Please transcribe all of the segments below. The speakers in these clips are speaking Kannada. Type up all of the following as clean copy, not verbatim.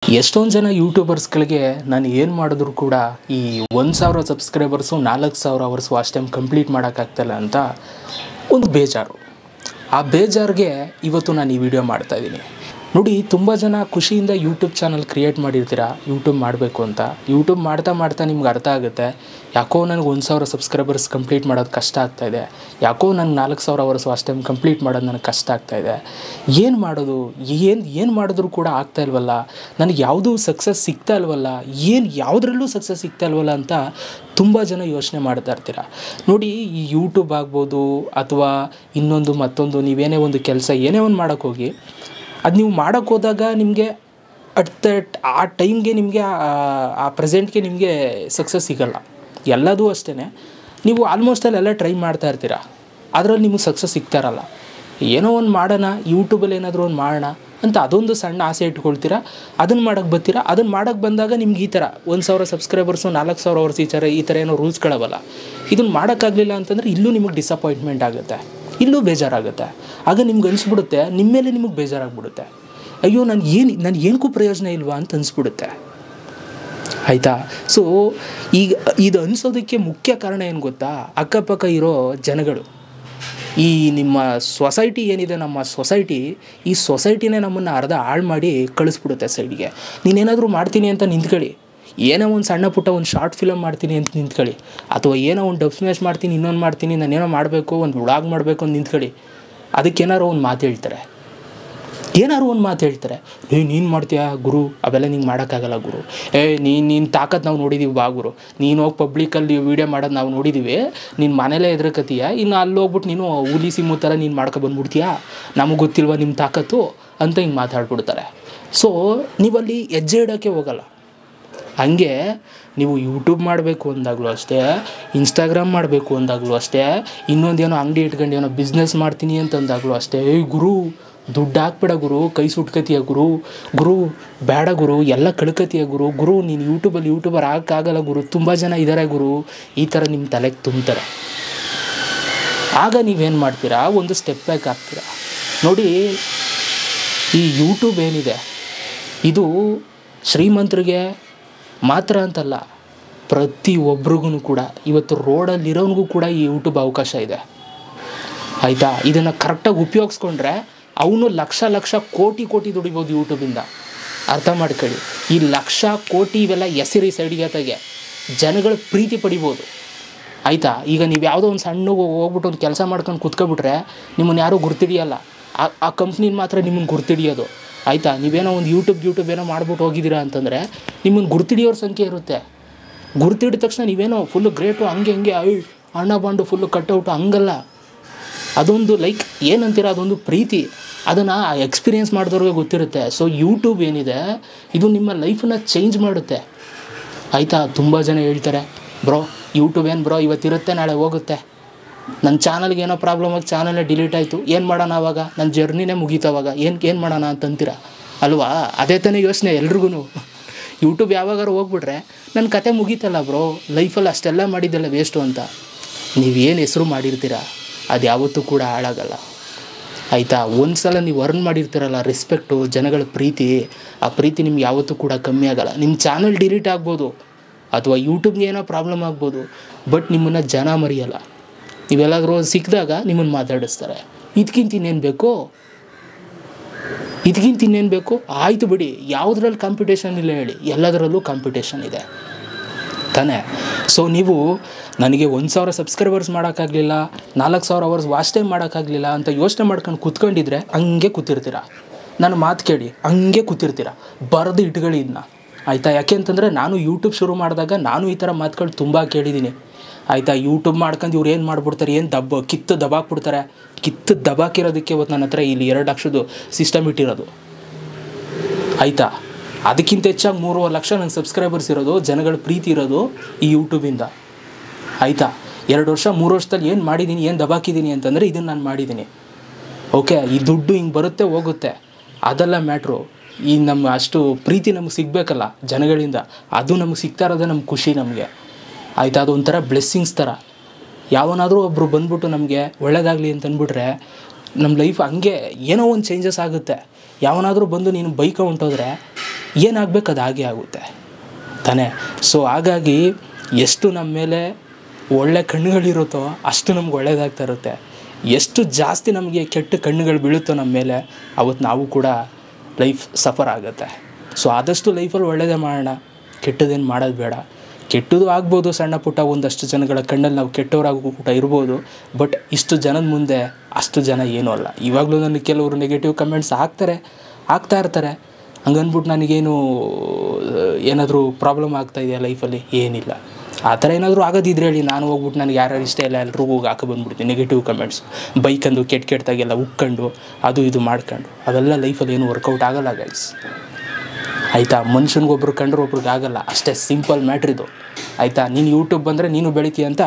ಎಷ್ಟೊಂದು ಜನ ಯೂಟ್ಯೂಬರ್ಸ್ಗಳಿಗೆ ನಾನು ಏನು ಮಾಡಿದ್ರು ಕೂಡ ಈ 1000 subscribers 4000 hours watch time complete ಮಾಡೋಕ್ಕಾಗ್ತಾಯಿಲ್ಲ ಅಂತ ಒಂದು ಬೇಜಾರು. ಆ ಬೇಜಾರಿಗೆ ಇವತ್ತು ನಾನು ಈ ವಿಡಿಯೋ ಮಾಡ್ತಾಯಿದ್ದೀನಿ. ನೋಡಿ, ತುಂಬ ಜನ ಖುಷಿಯಿಂದ ಯೂಟ್ಯೂಬ್ ಚಾನಲ್ ಕ್ರಿಯೇಟ್ ಮಾಡಿರ್ತೀರ, ಯೂಟ್ಯೂಬ್ ಮಾಡಬೇಕು ಅಂತ. ಯೂಟ್ಯೂಬ್ ಮಾಡ್ತಾ ನಿಮ್ಗೆ ಅರ್ಥ ಆಗುತ್ತೆ, ಯಾಕೋ ನನಗೆ 1000 ಸಬ್ಸ್ಕ್ರೈಬರ್ಸ್ ಕಂಪ್ಲೀಟ್ ಮಾಡೋದು ಕಷ್ಟ ಆಗ್ತಾಯಿದೆ, ಯಾಕೋ ನನಗೆ 4000 ಅವರ್ಸ್ ವಾಚ್ ಟೈಮ್ ಕಂಪ್ಲೀಟ್ ಮಾಡೋದು ನನಗೆ ಕಷ್ಟ ಆಗ್ತಾಯಿದೆ, ಏನು ಮಾಡೋದು, ಏನು ಮಾಡಿದ್ರೂ ಕೂಡ ಆಗ್ತಾಯಿಲ್ವಲ್ಲ, ನನಗೆ ಯಾವುದೂ ಸಕ್ಸಸ್ ಸಿಗ್ತಾ ಇಲ್ವಲ್ಲ, ಯಾವುದರಲ್ಲೂ ಸಕ್ಸಸ್ ಸಿಗ್ತಾ ಇಲ್ವಲ್ಲ ಅಂತ ತುಂಬ ಜನ ಯೋಚನೆ ಮಾಡ್ತಾ ಇರ್ತೀರ. ನೋಡಿ, ಈ ಯೂಟ್ಯೂಬ್ ಆಗ್ಬೋದು ಅಥವಾ ಇನ್ನೊಂದು ಮತ್ತೊಂದು ನೀವೇನೇ ಒಂದು ಕೆಲಸ ಏನೇ ಒಂದು ಮಾಡೋಕ್ಕೋಗಿ ಅದು ನೀವು ಮಾಡೋಕ್ಕೆ ಹೋದಾಗ ನಿಮಗೆ ಆ ಟೈಮ್ಗೆ ನಿಮಗೆ ಆ ಪ್ರೆಸೆಂಟ್ಗೆ ನಿಮಗೆ ಸಕ್ಸಸ್ ಸಿಗೋಲ್ಲ. ಎಲ್ಲದೂ ಅಷ್ಟೇ, ನೀವು ಆಲ್ಮೋಸ್ಟ್ ಅಲ್ಲೆಲ್ಲ ಟ್ರೈ ಮಾಡ್ತಾ ಇರ್ತೀರ, ಅದರಲ್ಲಿ ನಿಮಗೆ ಸಕ್ಸಸ್ ಸಿಗ್ತಾ ಇರಲ್ಲ. ಏನೋ ಒಂದು ಮಾಡೋಣ, ಯೂಟ್ಯೂಬಲ್ಲಿ ಏನಾದರೂ ಒಂದು ಮಾಡೋಣ ಅಂತ ಅದೊಂದು ಸಣ್ಣ ಆಸೆ ಇಟ್ಕೊಳ್ತೀರ, ಅದನ್ನು ಮಾಡೋಕ್ಕೆ ಬರ್ತೀರಾ. ಅದನ್ನು ಮಾಡೋಕ್ಕೆ ಬಂದಾಗ ನಿಮ್ಗೆ ಈ ಥರ 1000 ಸಬ್ಸ್ಕ್ರೈಬರ್ಸು 4000 ಅವರ್ಸ್ ಈ ಥರ ಏನೋ ರೂಲ್ಸ್ಗಳವಲ್ಲ, ಇದನ್ನು ಮಾಡೋಕ್ಕಾಗಲಿಲ್ಲ ಅಂತಂದರೆ ಇಲ್ಲೂ ನಿಮಗೆ ಡಿಸಪಾಯಿಂಟ್ಮೆಂಟ್ ಆಗುತ್ತೆ, ಇಲ್ಲೂ ಬೇಜಾರಾಗುತ್ತೆ. ಆಗ ನಿಮ್ಗೆ ಅನಿಸ್ಬಿಡುತ್ತೆ, ನಿಮ್ಮ ಮೇಲೆ ನಿಮಗೆ ಬೇಜಾರಾಗ್ಬಿಡುತ್ತೆ, ಅಯ್ಯೋ ನಾನು ಏನಕ್ಕೂ ಪ್ರಯೋಜನ ಇಲ್ವಾ ಅಂತ ಅನಿಸ್ಬಿಡುತ್ತೆ, ಆಯಿತಾ. ಸೊ ಈಗ ಇದು ಅನಿಸೋದಕ್ಕೆ ಮುಖ್ಯ ಕಾರಣ ಏನು ಗೊತ್ತಾ, ಅಕ್ಕಪಕ್ಕ ಇರೋ ಜನಗಳು. ಈ ನಿಮ್ಮ ಸೊಸೈಟಿ ಏನಿದೆ, ನಮ್ಮ ಸೊಸೈಟಿ, ಈ ಸೊಸೈಟಿನೇ ನಮ್ಮನ್ನು ಅರ್ಧ ಹಾಳು ಮಾಡಿ ಕಳಿಸ್ಬಿಡುತ್ತೆ ಸೈಡ್ಗೆ. ನೀನೇನಾದರೂ ಮಾಡ್ತೀನಿ ಅಂತ ನಿಂತ್ಕೊಳ್ಳಿ, ಏನೋ ಒಂದು ಸಣ್ಣ ಪುಟ್ಟ ಒಂದು ಶಾರ್ಟ್ ಫಿಲಮ್ ಮಾಡ್ತೀನಿ ಅಂತ ನಿಂತ್ಕೊಳ್ಳಿ, ಅಥವಾ ಏನೋ ಒಂದು ಡಬ್ ಸ್ಮ್ಯಾಶ್ ಮಾಡ್ತೀನಿ, ಇನ್ನೊಂದು ಮಾಡ್ತೀನಿ, ನಾನೇನೋ ಮಾಡಬೇಕು, ಒಂದು ವ್ಲಾಗ್ ಮಾಡಬೇಕು ಅಂತ ನಿಂತ್ಕೊಳ್ಳಿ, ಅದಕ್ಕೇನಾರು ಒಂದು ಮಾತು ಹೇಳ್ತಾರೆ, ನೀನು ಮಾಡ್ತೀಯಾ ಗುರು, ಅವೆಲ್ಲ ನಿಂಗೆ ಮಾಡೋಕ್ಕಾಗಲ್ಲ ಗುರು, ನೀನು ತಾಕತ್ತು ನಾವು ನೋಡಿದ್ದೀವಿ ಬಾ ಗುರು, ನೀನು ಹೋಗಿ ಪಬ್ಲಿಕಲ್ಲಿ ವೀಡಿಯೋ ಮಾಡೋದು ನಾವು ನೋಡಿದ್ದೀವಿ, ನೀನು ಮನೇಲೇ ಎದುರಕತ್ತೀಯ, ಇನ್ನು ಅಲ್ಲಿ ಹೋಗ್ಬಿಟ್ಟು ನೀನು ಹುಲಿ ಸಿಮ್ಮು ಥರ ನೀನು ಮಾಡ್ಕೊಬಂದ್ಬಿಡ್ತೀಯಾ, ನಮಗೆ ಗೊತ್ತಿಲ್ವ ನಿಮ್ಮ ತಾಕತ್ತು ಅಂತ ಹಿಂಗೆ ಮಾತಾಡ್ಬಿಡ್ತಾರೆ. ಸೊ ನೀವಲ್ಲಿ ಹೆಜ್ಜೆ ಇಡೋಕ್ಕೆ ಹೋಗಲ್ಲ. ಹಂಗೆ ನೀವು ಯೂಟ್ಯೂಬ್ ಮಾಡಬೇಕು ಅಂದಾಗಲೂ ಅಷ್ಟೇ, ಇನ್ಸ್ಟಾಗ್ರಾಮ್ ಮಾಡಬೇಕು ಅಂದಾಗಲೂ ಅಷ್ಟೇ, ಇನ್ನೊಂದೇನೋ ಅಂಗಡಿ ಇಟ್ಕೊಂಡು ಏನೋ ಬಿಸ್ನೆಸ್ ಮಾಡ್ತೀನಿ ಅಂತಂದಾಗಲೂ ಅಷ್ಟೇ, ಗುರು ದುಡ್ಡು ಹಾಕ್ಬೇಡ ಗುರು, ಕೈ ಸುಟ್ಕತಿಯ ಗುರು ಬೇಡ ಗುರು, ಎಲ್ಲ ಕಳ್ಕತಿಯ ಗುರು, ನೀನು ಯೂಟ್ಯೂಬರ್ ಹಾಕೋಕ್ಕಾಗಲ್ಲ ಗುರು, ತುಂಬ ಜನ ಇದ್ದಾರೆ ಗುರು, ಈ ಥರ ನಿಮ್ಮ ತಲೆಗೆ ತುಂಬ್ತಾರೆ. ಆಗ ನೀವೇನು ಮಾಡ್ತೀರಾ, ಒಂದು ಸ್ಟೆಪ್ ಬ್ಯಾಕ್ ಆಗ್ತೀರಾ. ನೋಡಿ, ಈ ಯೂಟ್ಯೂಬ್ ಏನಿದೆ ಇದು ಶ್ರೀಮಂತರಿಗೆ ಮಾತ್ರ ಅಂತಲ್ಲ, ಪ್ರತಿಯೊಬ್ಬರಿಗೂ ಕೂಡ, ಇವತ್ತು ರೋಡಲ್ಲಿರೋನಿಗೂ ಕೂಡ ಈ ಯೂಟ್ಯೂಬ್ ಅವಕಾಶ ಇದೆ, ಆಯಿತಾ. ಇದನ್ನು ಕರೆಕ್ಟಾಗಿ ಉಪಯೋಗಿಸ್ಕೊಂಡ್ರೆ ಅವನು ಲಕ್ಷ ಕೋಟಿ ದುಡಿಬೋದು ಯೂಟ್ಯೂಬಿಂದ. ಅರ್ಥ ಮಾಡ್ಕೊಳ್ಳಿ, ಈ ಲಕ್ಷ ಕೋಟಿ ಇವೆಲ್ಲ ಹೆಸರಿ ಸೈಡಿಗೆ ತೆಗೆ ಜನಗಳ ಪ್ರೀತಿ ಪಡಿಬೋದು, ಆಯಿತಾ. ಈಗ ನೀವು ಯಾವುದೋ ಒಂದು ಸಣ್ಣ ಹೋಗ್ಬಿಟ್ಟು ಒಂದು ಕೆಲಸ ಮಾಡ್ಕೊಂಡು ಕುತ್ಕೊಬಿಟ್ರೆ ನಿಮ್ಮನ್ನು ಯಾರೂ ಗುರ್ತಿಡಿಯಲ್ಲ, ಆ ಕಂಪ್ನಿನ ಮಾತ್ರ ನಿಮ್ಮನ್ನು ಗುರ್ತಿಡಿಯೋದು, ಆಯಿತಾ. ನೀವೇನೋ ಒಂದು ಯೂಟ್ಯೂಬ್ ಏನೋ ಮಾಡ್ಬಿಟ್ಟು ಹೋಗಿದ್ದೀರಾ ಅಂತಂದರೆ ನಿಮ್ಮನ್ನು ಗುರ್ತಿಡಿಯೋರ ಸಂಖ್ಯೆ ಇರುತ್ತೆ. ಗುರ್ತಿಡಿದ ತಕ್ಷಣ ನೀವೇನೋ ಫುಲ್ಲು ಗ್ರೇಟು, ಹಂಗೆ ಹಣ ಬಂಡು ಫುಲ್ಲು ಕಟ್ಔಟು, ಹಂಗಲ್ಲ. ಅದೊಂದು ಲೈಕ್ ಏನಂತೀರ, ಅದೊಂದು ಪ್ರೀತಿ, ಅದನ್ನು ಎಕ್ಸ್ಪೀರಿಯೆನ್ಸ್ ಮಾಡಿದವ್ರಿಗೆ ಗೊತ್ತಿರುತ್ತೆ. ಸೊ ಯೂಟ್ಯೂಬ್ ಏನಿದೆ ಇದು ನಿಮ್ಮ ಲೈಫನ್ನು ಚೇಂಜ್ ಮಾಡುತ್ತೆ, ಆಯಿತಾ. ತುಂಬ ಜನ ಹೇಳ್ತಾರೆ, ಬ್ರೋ ಯೂಟ್ಯೂಬ್ ಏನು ಬ್ರೋ ಇವತ್ತಿರುತ್ತೆ ನಾಳೆ ಹೋಗುತ್ತೆ, ನನ್ನ ಚಾನಲ್ಗೆ ಏನೋ ಪ್ರಾಬ್ಲಮ್ ಆಗಿ ಚಾನಲೇ ಡಿಲೀಟ್ ಆಯಿತು, ಏನು ಮಾಡೋಣ ಅವಾಗ, ನನ್ನ ಜರ್ನಿನೇ ಮುಗೀತವಾಗ, ಏನು ಮಾಡೋಣ ಅಂತಂತೀರ ಅಲ್ವಾ. ಅದೇ ತಾನೇ ಯೋಚನೆ ಎಲ್ರಿಗೂ. ಯೂಟ್ಯೂಬ್ ಯಾವಾಗಾರು ಹೋಗ್ಬಿಟ್ರೆ ನನ್ನ ಕತೆ ಮುಗೀತಲ್ಲ ಬ್ರೋ, ಲೈಫಲ್ಲಿ ಅಷ್ಟೆಲ್ಲ ಮಾಡಿದ್ದೆಲ್ಲ ವೇಸ್ಟು ಅಂತ. ನೀವೇನು ಹೆಸರು ಮಾಡಿರ್ತೀರ ಅದು ಯಾವತ್ತೂ ಕೂಡ ಹಾಳಾಗಲ್ಲ, ಆಯಿತಾ. ಒಂದು ಸಲ ನೀವು ಅರ್ನ್ ಮಾಡಿರ್ತೀರಲ್ಲ ರೆಸ್ಪೆಕ್ಟು, ಜನಗಳ ಪ್ರೀತಿ, ಆ ಪ್ರೀತಿ ನಿಮ್ಗೆ ಯಾವತ್ತೂ ಕೂಡ ಕಮ್ಮಿ ಆಗೋಲ್ಲ. ನಿಮ್ಮ ಚಾನಲ್ ಡಿಲೀಟ್ ಆಗ್ಬೋದು ಅಥವಾ ಯೂಟ್ಯೂಬ್ಗೆ ಏನೋ ಪ್ರಾಬ್ಲಮ್ ಆಗ್ಬೋದು, ಬಟ್ ನಿಮ್ಮನ್ನು ಜನ ಮರೆಯಲ್ಲ. ನೀವೆಲ್ಲಾದರೂ ಸಿಕ್ಕಿದಾಗ ನಿಮ್ಮನ್ನು ಮಾತಾಡಿಸ್ತಾರೆ. ಇದಕ್ಕಿಂತ ಇನ್ನೇನು ಬೇಕು, ಆಯಿತು ಬಿಡಿ, ಯಾವುದ್ರಲ್ಲಿ ಕಾಂಪಿಟೇಷನ್ ಇಲ್ಲ ಹೇಳಿ, ಎಲ್ಲದರಲ್ಲೂ ಕಾಂಪಿಟೇಷನ್ ಇದೆ ತಾನೇ. ಸೊ ನೀವು ನನಗೆ 1000 ಸಬ್ಸ್ಕ್ರೈಬರ್ಸ್ ಮಾಡೋಕ್ಕಾಗಲಿಲ್ಲ, 4000 ಅವರ್ಸ್ ವಾಚ್ ಟೈಮ್ ಮಾಡೋಕ್ಕಾಗಲಿಲ್ಲ ಅಂತ ಯೋಚನೆ ಮಾಡ್ಕೊಂಡು ಕೂತ್ಕೊಂಡಿದ್ರೆ ಹಂಗೆ ಕೂತಿರ್ತೀರ. ನನ್ನ ಮಾತು ಕೇಳಿ, ಹಂಗೆ ಕೂತಿರ್ತೀರ, ಬರೆದು ಇಟ್ಕೊಳ್ಳಿ ಇದನ್ನ, ಆಯಿತಾ. ಯಾಕೆ ಅಂತಂದರೆ ನಾನು ಯೂಟ್ಯೂಬ್ ಶುರು ಮಾಡಿದಾಗ ನಾನು ಈ ಥರ ಮಾತುಗಳು ತುಂಬ ಕೇಳಿದ್ದೀನಿ, ಆಯಿತಾ. ಯೂಟ್ಯೂಬ್ ಮಾಡ್ಕೊಂಡು ಇವ್ರು ಏನು ಮಾಡಿಬಿಡ್ತಾರೆ, ಕಿತ್ತು ದಬಾಕಿರೋದಕ್ಕೆ ಇವತ್ತು ನನ್ನ ಹತ್ರ ಇಲ್ಲಿ 2 ಲಕ್ಷದ ಸಿಸ್ಟಮ್ ಇಟ್ಟಿರೋದು, ಆಯಿತಾ. ಅದಕ್ಕಿಂತ ಹೆಚ್ಚಾಗಿ 3.5 ಲಕ್ಷ ನಂಗೆ ಸಬ್ಸ್ಕ್ರೈಬರ್ಸ್ ಇರೋದು, ಜನಗಳ ಪ್ರೀತಿ ಇರೋದು ಈ ಯೂಟ್ಯೂಬಿಂದ, ಆಯಿತಾ. 2 ವರ್ಷ 3 ವರ್ಷದಲ್ಲಿ ಏನು ಮಾಡಿದ್ದೀನಿ, ಏನು ದಬಾಕಿದ್ದೀನಿ ಅಂತಂದರೆ ಇದನ್ನು ನಾನು ಮಾಡಿದ್ದೀನಿ, ಓಕೆ. ಈ ದುಡ್ಡು ಹಿಂಗೆ ಬರುತ್ತೆ ಹೋಗುತ್ತೆ, ಅದೆಲ್ಲ ಮ್ಯಾಟ್ರು. ಈ ನಮ್ಮ ಅಷ್ಟು ಪ್ರೀತಿ ನಮಗೆ ಸಿಗಬೇಕಲ್ಲ ಜನಗಳಿಂದ, ಅದು ನಮಗೆ ಸಿಗ್ತಾ ಇರೋದೇ ನಮ್ಗೆ ಖುಷಿ ನಮಗೆ, ಆಯಿತಾ. ಅದೊಂಥರ ಬ್ಲೆಸ್ಸಿಂಗ್ಸ್ ಥರ. ಯಾವನಾದರೂ ಒಬ್ಬರು ಬಂದ್ಬಿಟ್ಟು ನಮಗೆ ಒಳ್ಳೇದಾಗಲಿ ಅಂತ ಅಂದ್ಬಿಟ್ರೆ ನಮ್ಮ ಲೈಫ್ ಹಂಗೆ ಏನೋ ಒಂದು ಚೇಂಜಸ್ ಆಗುತ್ತೆ. ಯಾವನಾದರೂ ಬಂದು ನೀನು ಬೈಕ್ ಹೊಂಟೋದ್ರೆ ಏನಾಗಬೇಕು ಅದು ಹಾಗೆ ಆಗುತ್ತೆ ತಾನೇ. ಸೊ ಹಾಗಾಗಿ ಎಷ್ಟು ನಮ್ಮ ಮೇಲೆ ಒಳ್ಳೆ ಕಣ್ಣುಗಳಿರುತ್ತೋ ಅಷ್ಟು ನಮ್ಗೆ ಒಳ್ಳೆಯದಾಗ್ತಾ ಇರುತ್ತೆ. ಎಷ್ಟು ಜಾಸ್ತಿ ನಮಗೆ ಕೆಟ್ಟ ಕಣ್ಣುಗಳು ಬೀಳುತ್ತೋ ನಮ್ಮ ಮೇಲೆ ಅವತ್ತು ನಾವು ಕೂಡ ಲೈಫ್ ಸಫರ್ ಆಗುತ್ತೆ. ಸೊ ಆದಷ್ಟು ಲೈಫಲ್ಲಿ ಒಳ್ಳೆಯದೇ ಮಾಡೋಣ, ಕೆಟ್ಟದೇನು ಮಾಡೋದು ಬೇಡ. ಕೆಟ್ಟದ್ದು ಆಗ್ಬೋದು, ಸಣ್ಣ ಪುಟ್ಟ ಒಂದಷ್ಟು ಜನಗಳ ಕಣ್ಣಲ್ಲಿ ನಾವು ಕೆಟ್ಟವರಾಗೂ ಕೂಡ ಇರ್ಬೋದು. ಬಟ್ ಇಷ್ಟು ಜನದ ಮುಂದೆ ಅಷ್ಟು ಜನ ಏನೂ ಅಲ್ಲ. ಇವಾಗಲೂ ನನಗೆ ಕೆಲವರು ನೆಗೆಟಿವ್ ಕಮೆಂಟ್ಸ್ ಆಗ್ತಾ ಇರ್ತಾರೆ. ಹಂಗನ್ಬಿಟ್ಟು ನನಗೇನು ಏನಾದರೂ ಪ್ರಾಬ್ಲಮ್ ಆಗ್ತಾಯಿದೆಯಾ ಲೈಫಲ್ಲಿ? ಏನಿಲ್ಲ. ಆ ಥರ ಏನಾದರೂ ಆಗೋದಿದ್ರೆ ಹೇಳಿ, ನಾನು ಹೋಗ್ಬಿಟ್ಟು ನನಗೆ ಯಾರ್ಯಾರು ಇಷ್ಟ ಇಲ್ಲ ಎಲ್ರಿಗೂ ಹೋಗಿ ಬಂದುಬಿಡ್ತೀನಿ ನೆಗೆಟಿವ್ ಕಮೆಂಟ್ಸ್. ಬೈಕಂದು ಕೆಟ್ಟದಾಗೆಲ್ಲ ಉಕ್ಕೊಂಡು ಅದು ಇದು ಮಾಡ್ಕೊಂಡು ಅದೆಲ್ಲ ಲೈಫಲ್ಲಿ ಏನು ವರ್ಕೌಟ್ ಆಗೋಲ್ಲ ಗೈಸ್, ಆಯಿತಾ. ಮನುಷ್ಯನಿಗೊಬ್ರು ಕಂಡ್ರೆ ಒಬ್ರಿಗೆ ಆಗೋಲ್ಲ, ಅಷ್ಟೇ ಸಿಂಪಲ್ ಮ್ಯಾಟ್ರ್ ಇದು, ಆಯಿತಾ. ನೀನು ಯೂಟ್ಯೂಬ್ ಬಂದರೆ ನೀನು ಬೆಳಿತೀಯ ಅಂತ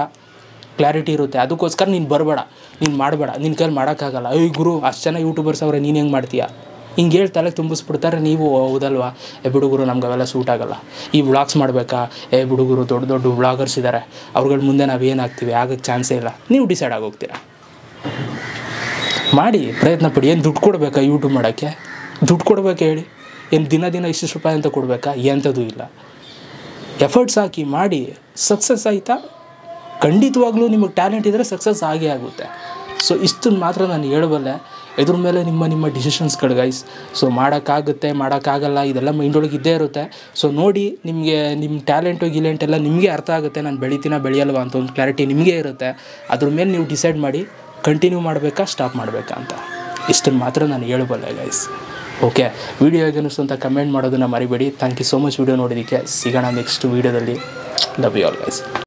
ಕ್ಲಾರಿಟಿ ಇರುತ್ತೆ. ಅದಕ್ಕೋಸ್ಕರ ನೀನು ಬರಬೇಡ, ನೀನು ಮಾಡಬೇಡ, ನಿನ್ನ ಕೈಲಿ ಮಾಡೋಕ್ಕಾಗಲ್ಲ. ಗುರು ಅಷ್ಟು ಜನ ಯೂಟ್ಯೂಬರ್ಸ್ ಅವರೇ, ನೀನು ಹೆಂಗೆ ಮಾಡ್ತೀಯಾ? ಹಿಂಗೆ ಹೇಳಿ ತಲೆ ತುಂಬಿಸ್ಬಿಡ್ತಾರೆ. ನೀವು ಹೌದಲ್ವಾ, ಬಿಡುಗರು ನಮ್ಗೆ ಅವೆಲ್ಲ ಸೂಟ್ ಆಗೋಲ್ಲ, ಈ ವ್ಲಾಗ್ಸ್ ಮಾಡಬೇಕಾ, ಬಿಡುಗರು ದೊಡ್ಡ ದೊಡ್ಡ ವ್ಲಾಗರ್ಸ್ ಇದ್ದಾರೆ, ಅವ್ರುಗಳ ಮುಂದೆ ನಾವು ಏನಾಗ್ತೀವಿ, ಆಗೋಕ್ಕೆ ಚಾನ್ಸೇ ಇಲ್ಲ. ನೀವು ಡಿಸೈಡ್ ಆಗೋಗ್ತೀರಾ. ಮಾಡಿ ಪ್ರಯತ್ನ ಪಡಿ. ಏನು ದುಡ್ಡು ಕೊಡಬೇಕಾ ಯೂಟ್ಯೂಬ್ ಮಾಡೋಕ್ಕೆ? ದುಡ್ಡು ಕೊಡಬೇಕಾ ಹೇಳಿ? ಏನು ದಿನ ಇಷ್ಟು ರೂಪಾಯಿ ಅಂತ ಕೊಡಬೇಕಾ? ಎಂಥದ್ದು ಇಲ್ಲ. ಎಫರ್ಟ್ಸ್ ಹಾಕಿ ಮಾಡಿ, ಸಕ್ಸಸ್ ಆಯಿತಾ ಖಂಡಿತವಾಗ್ಲೂ ನಿಮಗೆ ಟ್ಯಾಲೆಂಟ್ ಇದ್ದರೆ ಸಕ್ಸಸ್ ಆಗೇ ಆಗುತ್ತೆ. ಸೊ ಇಷ್ಟನ್ನು ಮಾತ್ರ ನಾನು ಹೇಳಬಲ್ಲೆ. ಇದ್ರ ಮೇಲೆ ನಿಮ್ಮ ಡಿಸಿಷನ್ಸ್ಗಳು ಗೈಸ್. ಸೊ ಮಾಡೋಕ್ಕಾಗಲ್ಲ ಇದೆಲ್ಲ ಮೈಂಡೊಳಗೆ ಇದ್ದೇ ಇರುತ್ತೆ. ಸೊ ನೋಡಿ, ನಿಮಗೆ ನಿಮ್ಮ ಗಿಲೆಂಟ್ ಎಲ್ಲ ನಿಮಗೆ ಅರ್ಥ ಆಗುತ್ತೆ. ನಾನು ಬೆಳೆಯಲ್ವಾ ಅಂತ ಒಂದು ಕ್ಲಾರಿಟಿ ನಿಮಗೆ ಇರುತ್ತೆ. ಅದ್ರ ಮೇಲೆ ನೀವು ಡಿಸೈಡ್ ಮಾಡಿ ಕಂಟಿನ್ಯೂ ಮಾಡಬೇಕಾ ಸ್ಟಾಪ್ ಮಾಡಬೇಕಾ ಅಂತ. ಇಷ್ಟನ್ನು ಮಾತ್ರ ನಾನು ಹೇಳಬಲ್ಲೆ ಗೈಸ್. ಓಕೆ, ವಿಡಿಯೋ ಹೇಗೆ ಅನ್ನಿಸ್ತು ಅಂತ ಕಮೆಂಟ್ ಮಾಡೋದನ್ನು ಮರಿಬೇಡಿ. Thank you so much video ನೋಡೋದಕ್ಕೆ. ಸಿಗೋಣ ನೆಕ್ಸ್ಟ್ ವೀಡಿಯೋದಲ್ಲಿ. Love you all guys.